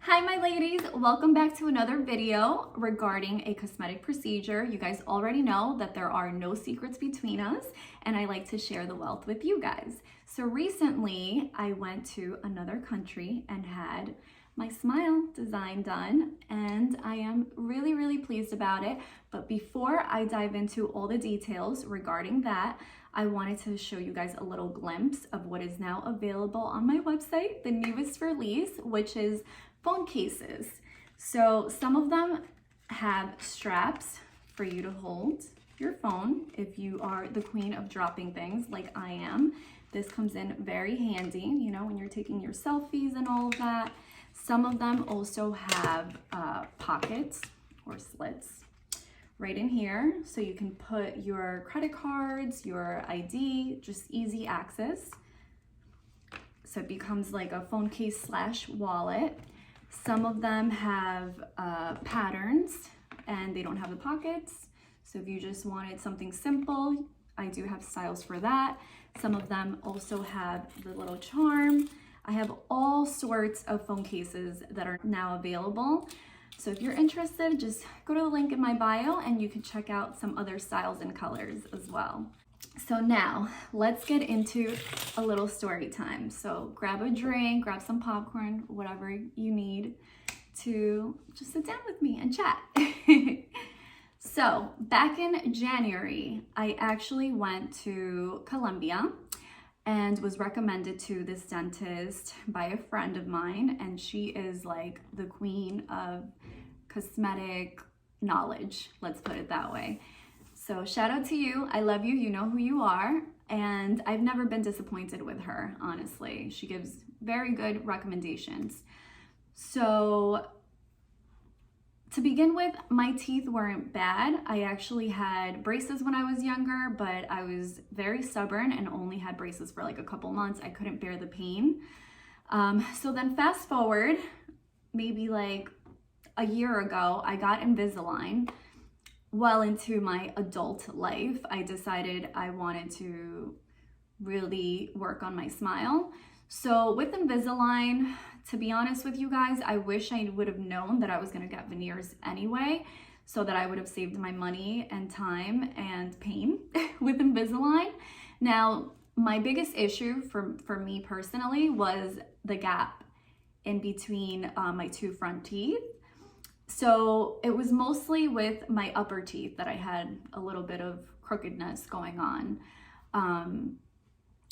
Hi my ladies, welcome back to another video regarding a cosmetic procedure. You guys already know that there are no secrets between us and I like to share the wealth with you guys. So recently I went to another country and had my smile design done and I am really pleased about it. But before I dive into all the details regarding that, I wanted to show you guys a little glimpse of what is now available on my website, the newest release, which is phone cases. So some of them have straps for you to hold your phone if you are the queen of dropping things like I am. This comes in very handy, you know, when you're taking your selfies and all of that. Some of them also have pockets or slits right in here, so you can put your credit cards, your ID, just easy access. So it becomes like a phone case slash wallet. Some of them have patterns and they don't have the pockets. So if you just wanted something simple, I do have styles for that. Some of them also have the little charm. I have all sorts of phone cases that are now available. So if you're interested, just go to the link in my bio and you can check out some other styles and colors as well. So now let's get into a little story time. So grab a drink, grab some popcorn, whatever you need to just sit down with me and chat. So back in January, I actually went to Colombia and was recommended to this dentist by a friend of mine, and she is like the queen of cosmetic knowledge, let's put it that way. So shout out to you. I love you. You know who you are. And I've never been disappointed with her, honestly. She gives very good recommendations. So to begin with, my teeth weren't bad. I actually had braces when I was younger, but I was very stubborn and only had braces for like a couple months. I couldn't bear the pain. So then fast forward, maybe like a year ago, I got Invisalign. Well into my adult life, I decided I wanted to really work on my smile. So with Invisalign, to be honest with you guys, I wish I would have known that I was gonna get veneers anyway, so that I would have saved my money and time and pain with Invisalign. Now, my biggest issue for me personally was the gap in between my two front teeth. So it was mostly with my upper teeth that I had a little bit of crookedness going on.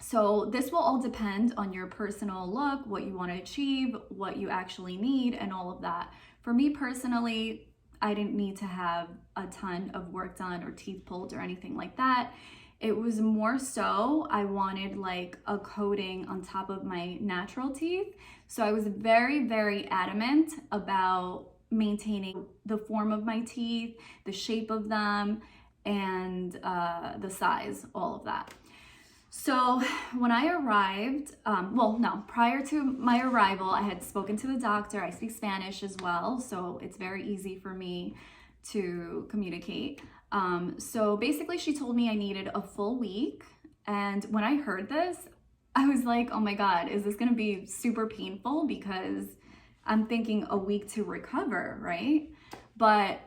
So this will all depend on your personal look, what you want to achieve, what you actually need, and all of that. For me personally, I didn't need to have a ton of work done or teeth pulled or anything like that. It was more so I wanted like a coating on top of my natural teeth. So I was very adamant about maintaining the form of my teeth, the shape of them, and the size, all of that. So when I arrived, prior to my arrival, I had spoken to the doctor. I speak Spanish as well, so it's very easy for me to communicate. So basically she told me I needed a full week. And when I heard this, I was like, oh my God, is this gonna be super painful? Because I'm thinking a week to recover, right? But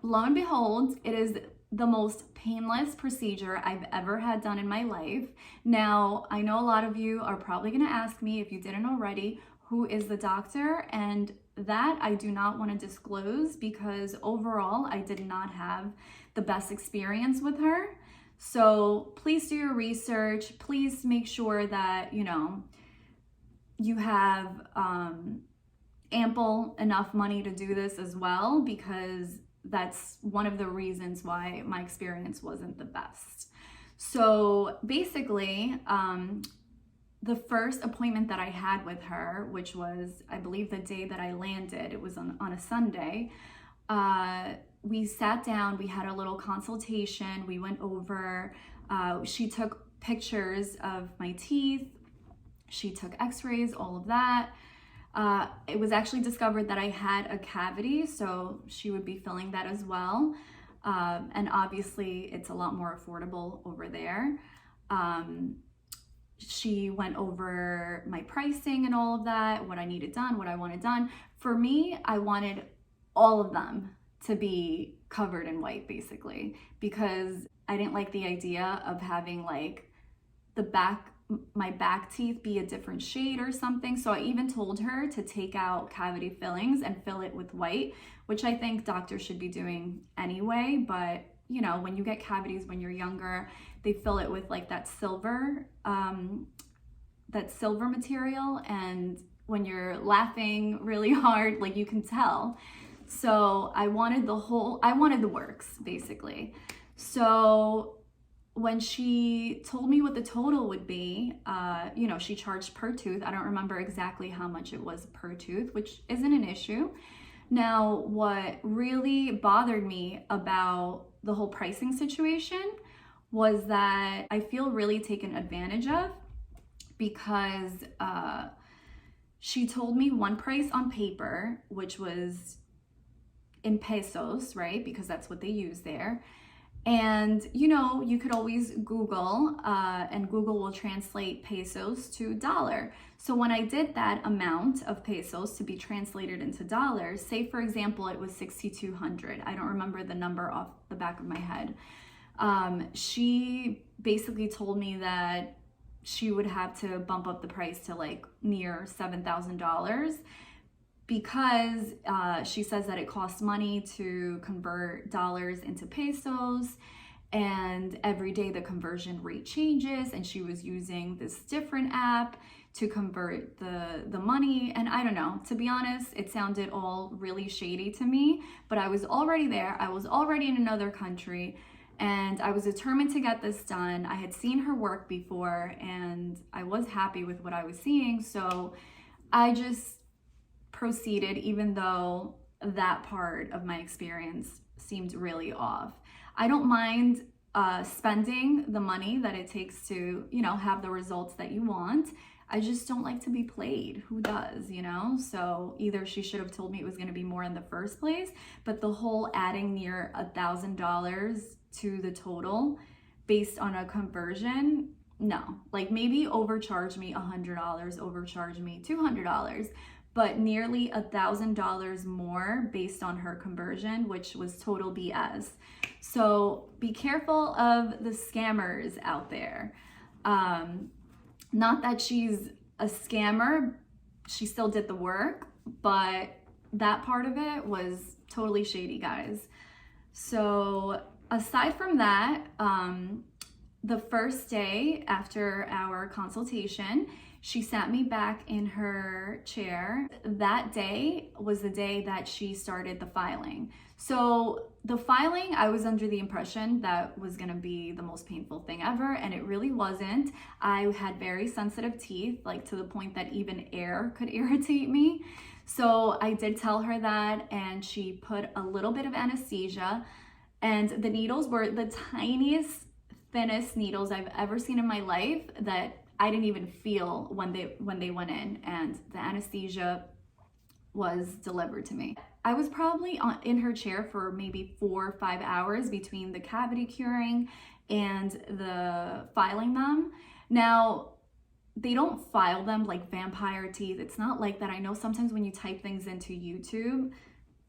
lo and behold, it is the most painless procedure I've ever had done in my life. Now, I know a lot of you are probably gonna ask me, if you didn't already, who is the doctor? And that I do not wanna disclose because overall, I did not have the best experience with her. So please do your research. Please make sure that, you know, you have ample enough money to do this as well, because that's one of the reasons why my experience wasn't the best. So basically, the first appointment that I had with her, which was, I believe, the day that I landed, it was on a Sunday, we sat down, we had a little consultation, we went over, she took pictures of my teeth, she took x-rays, all of that. It was actually discovered that I had a cavity, so she would be filling that as well. And obviously it's a lot more affordable over there. she went over my pricing and all of that, what I needed done, what I wanted done. For me, I wanted all of them to be covered in white basically, because I didn't like the idea of having like my back teeth be a different shade or something. So I even told her to take out cavity fillings and fill it with white, which I think doctors should be doing anyway. But you know, when you get cavities when you're younger, they fill it with like that silver material, and when you're laughing really hard, like you can tell. So I wanted the works basically. So when she told me what the total would be, you know, she charged per tooth. I don't remember exactly how much it was per tooth, which isn't an issue. Now, what really bothered me about the whole pricing situation was that I feel really taken advantage of, because she told me one price on paper, which was in pesos, right? Because that's what they use there. And you know, you could always Google, and Google will translate pesos to dollar. So when I did that amount of pesos to be translated into dollars, say for example, it was 6,200. I don't remember the number off the back of my head. She basically told me that she would have to bump up the price to like near $7,000, because she says that it costs money to convert dollars into pesos, and every day the conversion rate changes, and she was using this different app to convert the money. And I don't know, to be honest, it sounded all really shady to me, but I was already there. I was already in another country, and I was determined to get this done. I had seen her work before, and I was happy with what I was seeing. So I just proceeded, even though that part of my experience seemed really off. I don't mind spending the money that it takes to, you know, have the results that you want. I just don't like to be played. Who does, you know? So either she should have told me it was going to be more in the first place, but the whole adding near $1,000 to the total based on a conversion, no. Like maybe overcharge me $100, overcharge me $200, but nearly $1,000 more based on her conversion, which was total BS. So be careful of the scammers out there. Not that she's a scammer, she still did the work, but that part of it was totally shady, guys. So aside from that, the first day after our consultation, she sat me back in her chair. That day was the day that she started the filing. So the filing, I was under the impression that was gonna be the most painful thing ever, and it really wasn't. I had very sensitive teeth, like to the point that even air could irritate me. So I did tell her that, and she put a little bit of anesthesia, and the needles were the tiniest, thinnest needles I've ever seen in my life that I didn't even feel when they went in, and the anesthesia was delivered to me. I was probably in her chair for maybe 4 or 5 hours between the cavity curing and the filing them. Now, they don't file them like vampire teeth. It's not like that. I know sometimes when you type things into YouTube,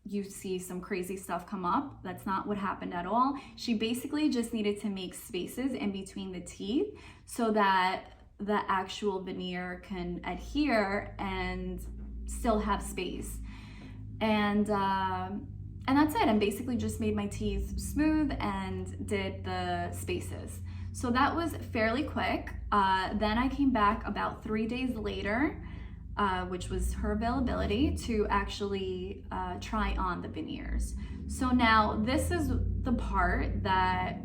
you see some crazy stuff come up. That's not what happened at all. She basically just needed to make spaces in between the teeth so that the actual veneer can adhere and still have space. And that's it. And basically just made my teeth smooth and did the spaces. So that was fairly quick. Then I came back about 3 days later, which was her availability, to actually try on the veneers. So now this is the part that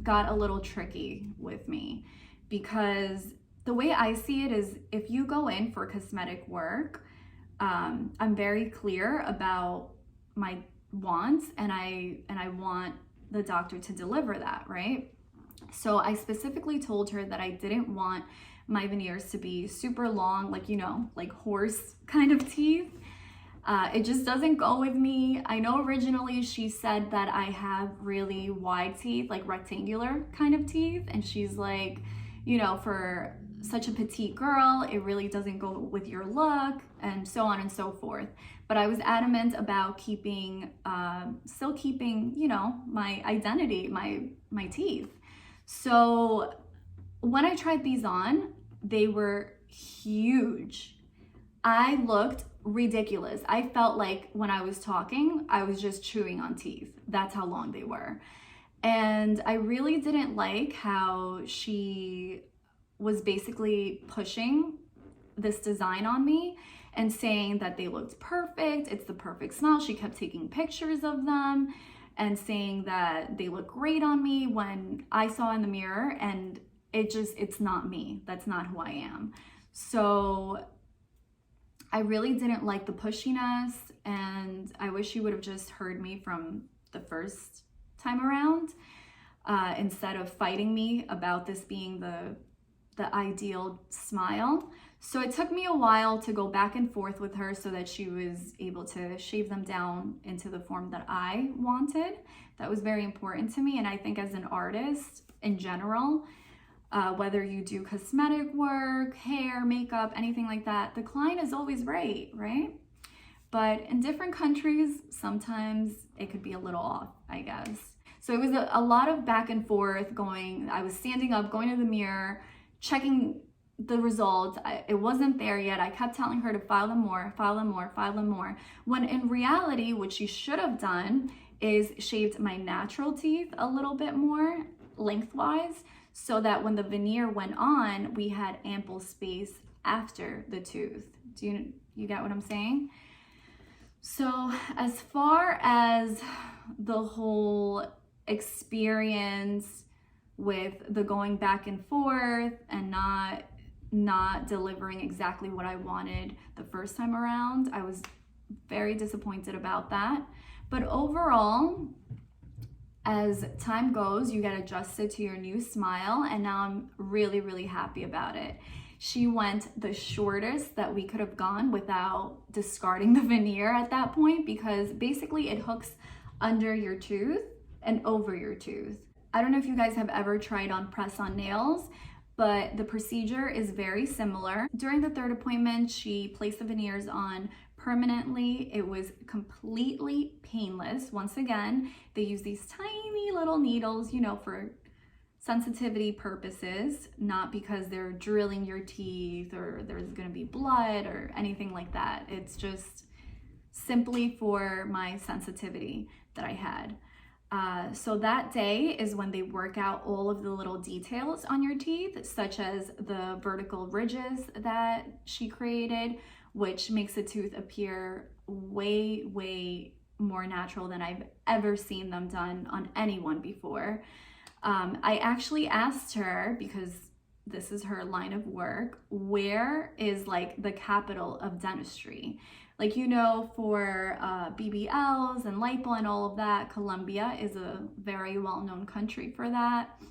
got a little tricky with me, because the way I see it is, if you go in for cosmetic work, I'm very clear about my wants, and I want the doctor to deliver that, right? So I specifically told her that I didn't want my veneers to be super long, like, you know, like horse kind of teeth. It just doesn't go with me. I know originally she said that I have really wide teeth, like rectangular kind of teeth. And she's like, you know, for such a petite girl, it really doesn't go with your look, and so on and so forth. But I was adamant about still keeping, you know, my identity, my teeth. So when I tried these on, they were huge. I looked ridiculous. I felt like when I was talking, I was just chewing on teeth. That's how long they were. And I really didn't like how she was basically pushing this design on me and saying that they looked perfect. It's the perfect smile. She kept taking pictures of them and saying that they look great on me when I saw in the mirror, and it's not me. That's not who I am. So I really didn't like the pushiness, and I wish she would have just heard me from the first time around, instead of fighting me about this being the ideal smile. So it took me a while to go back and forth with her so that she was able to shave them down into the form that I wanted. That was very important to me. And I think as an artist in general, whether you do cosmetic work, hair, makeup, anything like that, the client is always right? But in different countries, sometimes it could be a little off, I guess. So it was a lot of back and forth going. I was standing up, going to the mirror, checking the results. It wasn't there yet. I kept telling her to file them more, file them more, file them more. When in reality, what she should have done is shaved my natural teeth a little bit more lengthwise, so that when the veneer went on, we had ample space after the tooth. Do you get what I'm saying? So as far as the whole experience with the going back and forth and not delivering exactly what I wanted the first time around, I was very disappointed about that. But overall, as time goes, you get adjusted to your new smile, and now I'm really, really happy about it. She went the shortest that we could have gone without discarding the veneer at that point, because basically it hooks under your tooth and over your tooth. I don't know if you guys have ever tried on press-on nails, but the procedure is very similar. During the third appointment, she placed the veneers on permanently. It was completely painless. Once again, they use these tiny little needles, you know, for sensitivity purposes, not because they're drilling your teeth or there's going to be blood or anything like that. It's just simply for my sensitivity that I had. So that day is when they work out all of the little details on your teeth, such as the vertical ridges that she created, which makes the tooth appear way, way more natural than I've ever seen them done on anyone before. I actually asked her, because this is her line of work, where is like the capital of dentistry? Like, you know, for BBLs and lipo and all of that, Colombia is a very well-known country for that.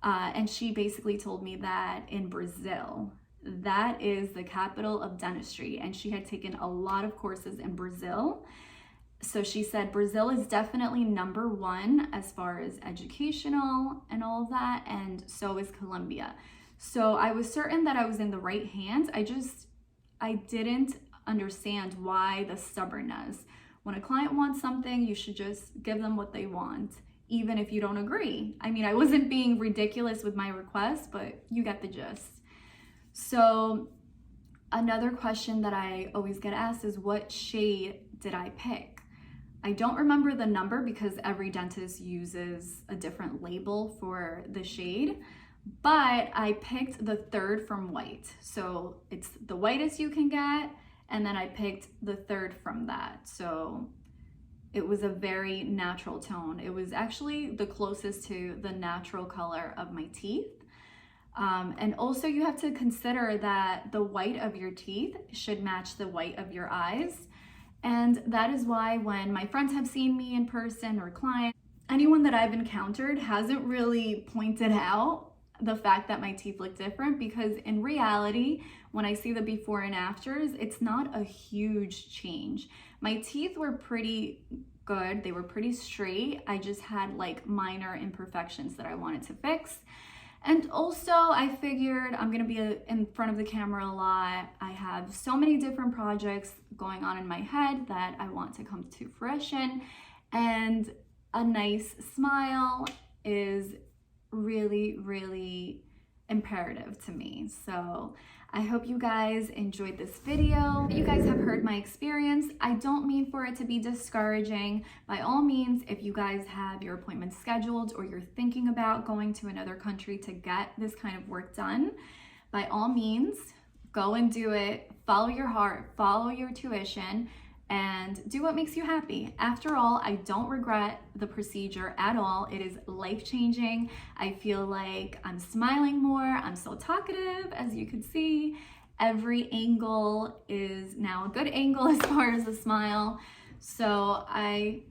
And she basically told me that in Brazil, that is the capital of dentistry. And she had taken a lot of courses in Brazil. So she said Brazil is definitely number one as far as educational and all of that, and so is Colombia. So I was certain that I was in the right hands. I didn't understand why the stubbornness. When a client wants something, you should just give them what they want, even if you don't agree. I mean, I wasn't being ridiculous with my request, but you get the gist. So another question that I always get asked is, what shade did I pick? I don't remember the number because every dentist uses a different label for the shade, but I picked the third from white. So it's the whitest you can get, and then I picked the third from that. So it was a very natural tone. It was actually the closest to the natural color of my teeth. And also you have to consider that the white of your teeth should match the white of your eyes. And that is why when my friends have seen me in person, or clients, anyone that I've encountered hasn't really pointed out the fact that my teeth look different, because in reality, when I see the before and afters, it's not a huge change. My teeth were pretty good. They were pretty straight. I just had like minor imperfections that I wanted to fix. And also, I figured I'm gonna be in front of the camera a lot. I have so many different projects going on in my head that I want to come to fruition. And a nice smile is really, really imperative to me. So I hope you guys enjoyed this video. You guys have heard my experience. I don't mean for it to be discouraging. By all means, if you guys have your appointments scheduled or you're thinking about going to another country to get this kind of work done, by all means, go and do it. Follow your heart, follow your tuition, and do what makes you happy. After all, I don't regret the procedure at all. It is life-changing. I feel like I'm smiling more. I'm so talkative, as you can see. Every angle is now a good angle as far as a smile. So I'm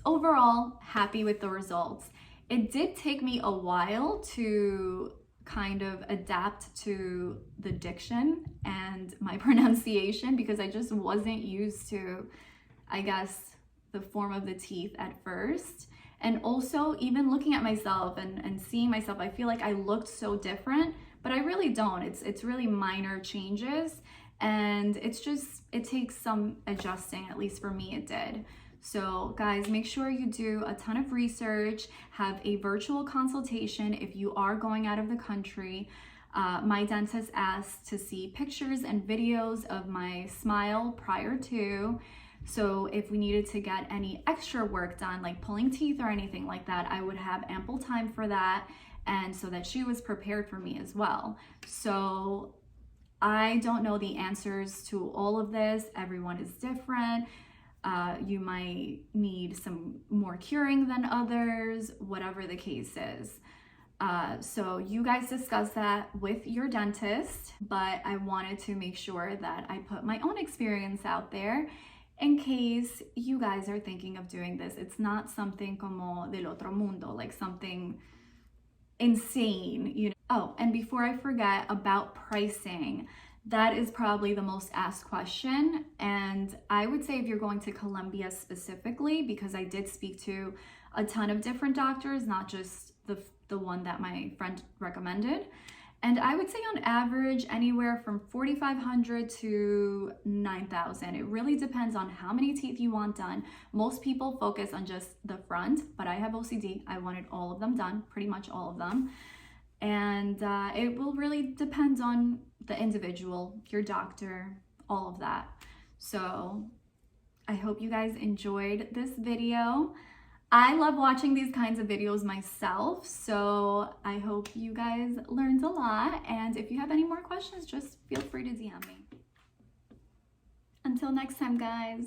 overall happy with the results. It did take me a while to kind of adapt to the diction and my pronunciation because I just wasn't used to, I guess, the form of the teeth at first. And also even looking at myself and seeing myself, I feel like I looked so different, but I really don't. It's really minor changes, and it takes some adjusting, at least for me it did. So guys, make sure you do a ton of research, have a virtual consultation if you are going out of the country. My dentist asked to see pictures and videos of my smile prior to. So if we needed to get any extra work done, like pulling teeth or anything like that, I would have ample time for that, and so that she was prepared for me as well. So I don't know the answers to all of this. Everyone is different. You might need some more curing than others, whatever the case is. So you guys discuss that with your dentist, but I wanted to make sure that I put my own experience out there in case you guys are thinking of doing this. It's not something como del otro mundo, like something insane, you know. Oh, and before I forget about pricing, that is probably the most asked question. And I would say if you're going to Colombia specifically, because I did speak to a ton of different doctors, not just the one that my friend recommended. And I would say on average, anywhere from 4,500 to 9,000. It really depends on how many teeth you want done. Most people focus on just the front, but I have OCD. I wanted all of them done, pretty much all of them. And it will really depend on the individual, your doctor, all of that. So I hope you guys enjoyed this video. I love watching these kinds of videos myself, so I hope you guys learned a lot. And if you have any more questions, just feel free to DM me. Until next time, guys.